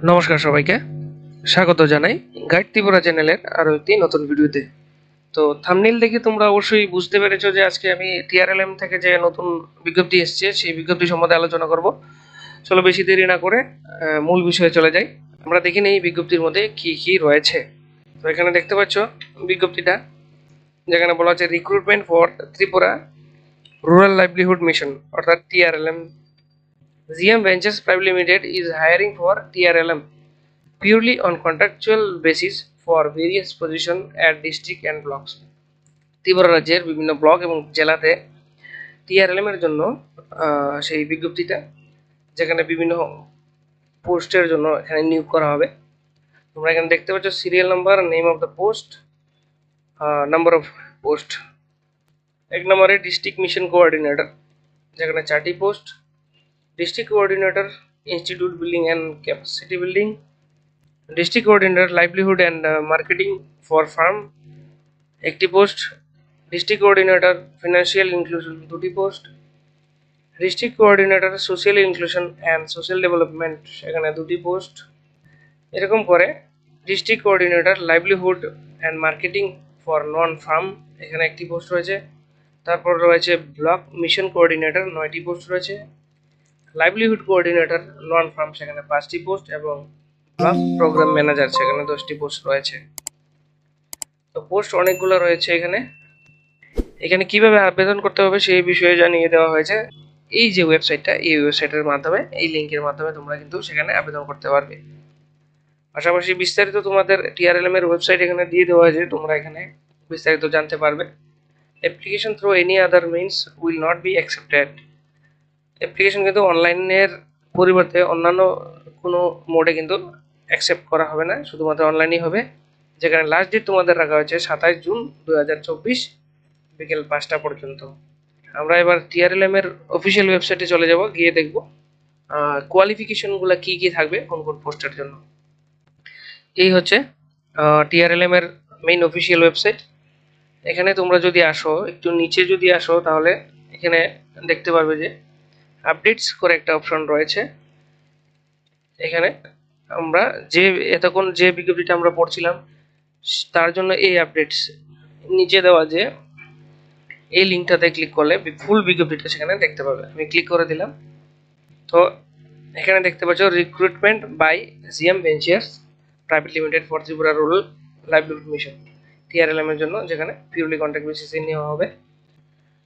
নমস্কার সবাইকে, স্বাগত জানাই গাইড ত্রিপুরা চ্যানেলের আরো একটি নতুন ভিডিওতে। তো থাম্বনেল দেখে তোমরা অবশ্যই বুঝতে পেরেছো যে আজকে আমি টিআরএলএম থেকে যে নতুন বিজ্ঞপ্তি এসেছে সেই বিজ্ঞপ্তি সম্বন্ধে আলোচনা করব। চলো বেশি দেরি না করে মূল বিষয়ে চলে যাই। আমরা দেখি নেই বিজ্ঞপ্তির মধ্যে কি কি রয়েছে। তো এখানে দেখতে পাচ্ছ বিজ্ঞপ্তিটা, যেখানে বলা আছে recruitment for Tripura rural livelihood mission অর্থাৎ TRLM. GM ventures private limited is hiring for TRLM purely on contractual basis for various position at district and blocks. Tripura রাজ্যের বিভিন্ন ব্লক এবং জেলাতে টিআরএলএম এর জন্য সেই বিজ্ঞপ্তিটা, যেখানে বিভিন্ন পোস্টের জন্য এখানে নিয়োগ করা হবে। তোমরা এখানে দেখতে পাচ্ছ serial number, name of the post, number of post. এক নম্বরে ডিস্ট্রিক্ট মিশন কোঅর্ডিনেটর, যেখানে 4টি post. District coordinator institute building and capacity building. District coordinator livelihood and marketing for farm, একটি post. District coordinator financial inclusion, 2টি post. District coordinator social inclusion and social development, সেখানে 2টি post. এরকম করে district coordinator livelihood and marketing for non farm, এখানে একটি post রয়েছে। তারপর রয়েছে ব্লক মিশন কোঅর্ডিনেটর, 9টি পোস্ট রয়েছে। লাইভলিহুড কোঅর্ডিনেটর নন ফার্ম, সেখানে 5টি পোস্ট, এবং ব্লক প্রোগ্রাম ম্যানেজার, সেখানে 10টি পোস্ট রয়েছে। তো পোস্ট অনেকগুলো রয়েছে এখানে। এখানে কিভাবে আবেদন করতে হবে সেই বিষয়ে জানিয়ে দেওয়া হয়েছে। এই যে ওয়েবসাইটটা, এই ওয়েবসাইটের মাধ্যমে, এই লিঙ্কের মাধ্যমে তোমরা কিন্তু সেখানে আবেদন করতে পারবে। পাশাপাশি বিস্তারিত তোমাদের টিআরএলএম এর ওয়েবসাইট এখানে দিয়ে দেওয়া হয়েছে, তোমরা এখানে বিস্তারিত জানতে পারবে। Application through any other means will not be accepted. Application কিন্তু অনলাইনের পরিবর্তে অন্যান্য কোনো মোডে কিন্তু অ্যাকসেপ্ট করা হবে না, শুধুমাত্র অনলাইনই হবে। যেখানে লাস্ট ডেট তোমাদের রাখা হয়েছে 27 জুন 2024 বিকেল 5টা পর্যন্ত। আমরা এবার টিআরএলএম এর অফিসিয়াল ওয়েবসাইটে চলে যাব, গিয়ে দেখব কোয়ালিফিকেশনগুলো কি কি থাকবে কোন কোন পোস্টের জন্য। এই হচ্ছে টিআরএলএম এর মেইন অফিসিয়াল ওয়েবসাইট। এখানে তোমরা যদি আসো, একটু নিচে যদি আসো, তাহলে এখানে দেখতে পারবে যে আপডেটস করে একটা অপশন রয়েছে। এখানে আমরা যে এতক্ষণ যে বিজ্ঞপ্তিটা আমরা পড়ছিলাম তার জন্য এই আপডেটস নিচে দেওয়া, যে এই লিঙ্কটাতে ক্লিক করলে ফুল বিজ্ঞপ্তিটা সেখানে দেখতে পাবে। আমি ক্লিক করে দিলাম। তো এখানে দেখতে পাচ্ছ recruitment by GM ventures private limited for Tripura rural livelihood mission, TRLM এর জন্য, যেখানে পিউরলি কন্ট্রাক্ট বেসিসে নেওয়া হবে।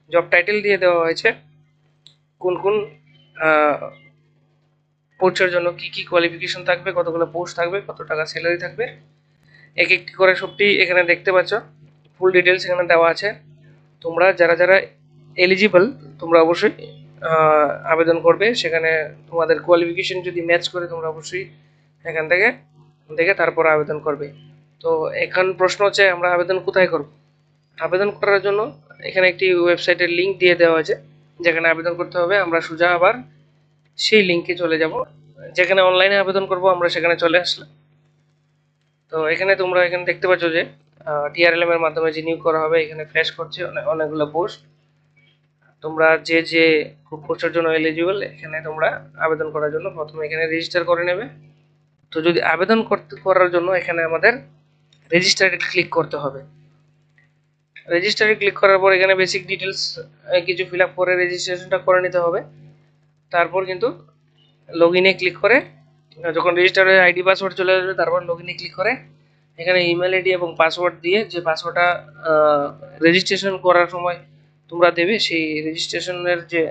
জব টাইটেল দিয়ে দেওয়া হয়েছে কোন কোন পোস্টের জন্য কি কি কোয়ালিফিকেশন থাকবে, কতগুলো পোস্ট থাকবে, কত টাকা স্যালারি থাকবে, এক একটি করে সবটি এখানে দেখতে পাচ্ছ। ফুল ডিটেলস এখানে দেওয়া আছে। তোমরা যারা যারা এলিজিবল, তোমরা অবশ্যই আবেদন করবে। সেখানে তোমাদের কোয়ালিফিকেশন যদি ম্যাচ করে, তোমরা অবশ্যই এখান থেকে দেখে তারপর আবেদন করবে। তো এখন প্রশ্ন হচ্ছে আমরা আবেদন কোথায় করব? আবেদন করার জন্য এখানে একটি ওয়েবসাইটের লিঙ্ক দিয়ে দেওয়া আছে, যেখানে আবেদন করতে হবে। আমরা সোজা আবার সেই লিঙ্কে চলে যাব, যেখানে অনলাইনে আবেদন করব আমরা সেখানে চলে আসলাম। তো এখানে তোমরা এখানে দেখতে পাচ্ছ যে টিআরএলএম এর মাধ্যমে যে নিয়োগ করা হবে, এখানে ফ্ল্যাশ করছে অনেকগুলো পোস্ট। তোমরা যে যে পোস্টের জন্য এলিজিবল, এখানে তোমরা আবেদন করার জন্য প্রথমে এখানে রেজিস্টার করে নেবে। তো যদি আবেদন করার জন্য এখানে আমাদের রেজিস্টারে ক্লিক করতে হবে। রেজিস্টারে ক্লিক করার পর এখানে বেসিক ডিটেলস কিছু ফিল আপ করে রেজিস্ট্রেশনটা করে নিতে হবে। তারপর কিন্তু লগ ইনে ক্লিক করে, যখন রেজিস্টারে আইডি পাসওয়ার্ড চলে আসবে, তারপর লগ ইনে ক্লিক করে এখানে ইমেল আইডি এবং পাসওয়ার্ড দিয়ে, যে পাসওয়ার্ডটা রেজিস্ট্রেশন করার সময় তোমরা দেবে, সেই রেজিস্ট্রেশনের যে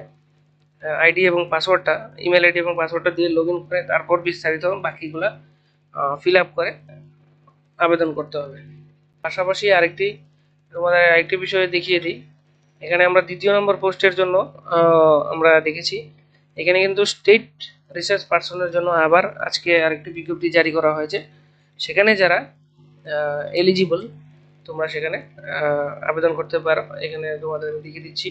আইডি এবং পাসওয়ার্ডটা, ইমেল আইডি এবং পাসওয়ার্ডটা দিয়ে লগ ইন করে তারপর বিস্তারিত বাকিগুলা ফিল আপ করে আবেদন করতে হবে। পাশাপাশি তোমাদের আরেকটি বিষয় দেখিয়ে দিই। এখানে আমরা 2য় নম্বর পোস্টের জন্য আমরা দেখেছি, এখানে কিন্তু স্টেট রিসার্চ পার্সনের জন্য আবার আজকে আরেকটি বিজ্ঞপ্তি জারি করা হয়েছে। সেখানে যারা এলিজিবল, তোমরা সেখানে আবেদন করতে পারো। এখানে তোমাদের দেখিয়ে দিচ্ছি,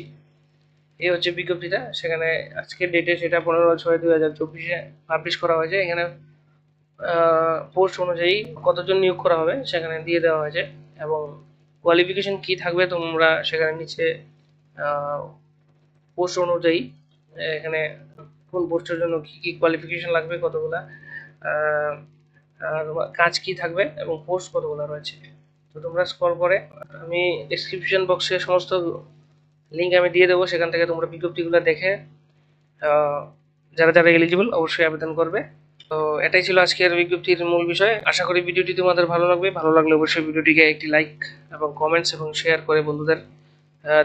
এই হচ্ছে বিজ্ঞপ্তিটা। সেখানে আজকের ডেটে সেটা 15/6/2024 পাবলিশ করা হয়েছে। এখানে পোস্ট অনুযায়ী কতজন নিয়োগ করা হবে সেখানে দিয়ে দেওয়া হয়েছে, এবং কোয়ালিফিকেশন কি থাকবে তোমরা সেখানে নিচে পোস্ট অনুযায়ী এখানে কোন পোস্টের জন্য কি কি কোয়ালিফিকেশন লাগবে, কতগুলা আর কাজ কি থাকবে এবং পোস্ট কতগুলো রয়েছে। তো তোমরা স্ক্রল করে আমি ডেসক্রিপশন বক্সে সমস্ত লিঙ্ক আমি দিয়ে দেবো, সেখান থেকে তোমরা বিজ্ঞপ্তিগুলো দেখে যারা যারা এলিজিবল অবশ্যই আবেদন করবে। তো এটাই ছিল আজকের বিজ্ঞপ্তির মূল বিষয়। আশা করি ভিডিওটি তোমাদের ভালো লাগবে। ভালো লাগলে অবশ্যই ভিডিওটিকে একটি লাইক এবং কমেন্টস এবং শেয়ার করে বন্ধুদের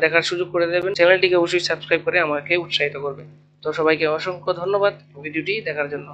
দেখার সুযোগ করে দেবেন। চ্যানেলটিকে অবশ্যই সাবস্ক্রাইব করে আমাকে উৎসাহিত করবে। তো সবাইকে অসংখ্য ধন্যবাদ ভিডিওটি দেখার জন্য।